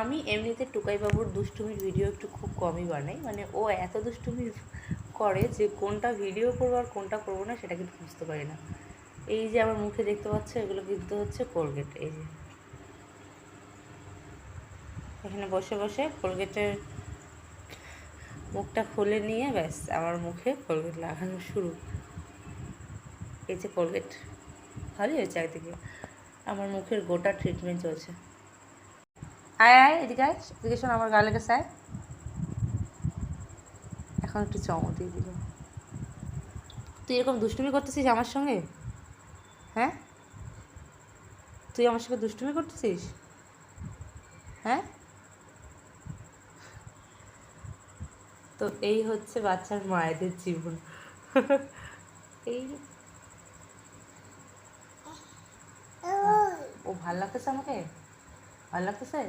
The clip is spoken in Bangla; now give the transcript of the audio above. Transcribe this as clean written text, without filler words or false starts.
আমি এমনিতে টুকাই বাবুর দুষ্টুমির ভিডিও একটু খুব কমই বানাই, মানে ও এত দুষ্টুমি করে যে কোনটা ভিডিও করবো আর কোনটা করবো না সেটা কিন্তু বুঝতে পারি না। এই যে আমার মুখে দেখতে পাচ্ছ, এগুলো কিন্তু হচ্ছে কোলগেট। এই যে এখানে বসে বসে কোলগেটের মুখটা খুলে নিয়ে ব্যাস আমার মুখে কোলগেট লাগানো শুরু। এই যে কোলগেট ভালোই হয়েছে একদিকে, আমার মুখের গোটা ট্রিটমেন্ট চলছে। আয় আয় এদিকে আয়, এদিকে শোন, আমার গালে কাছে আয়। এখন একটু চমক দিয়ে দিল। তুই এরকম দুষ্টুমি করতেছিস আমার সঙ্গে? হ্যাঁ, তুই আমার সঙ্গে দুষ্টুমি করতেছিস? হ্যাঁ, তো এই হচ্ছে বাচ্চার মায়েদের জীবন। এই ও ভাল লাগতেছে আমাকে, ভাল লাগতেছে।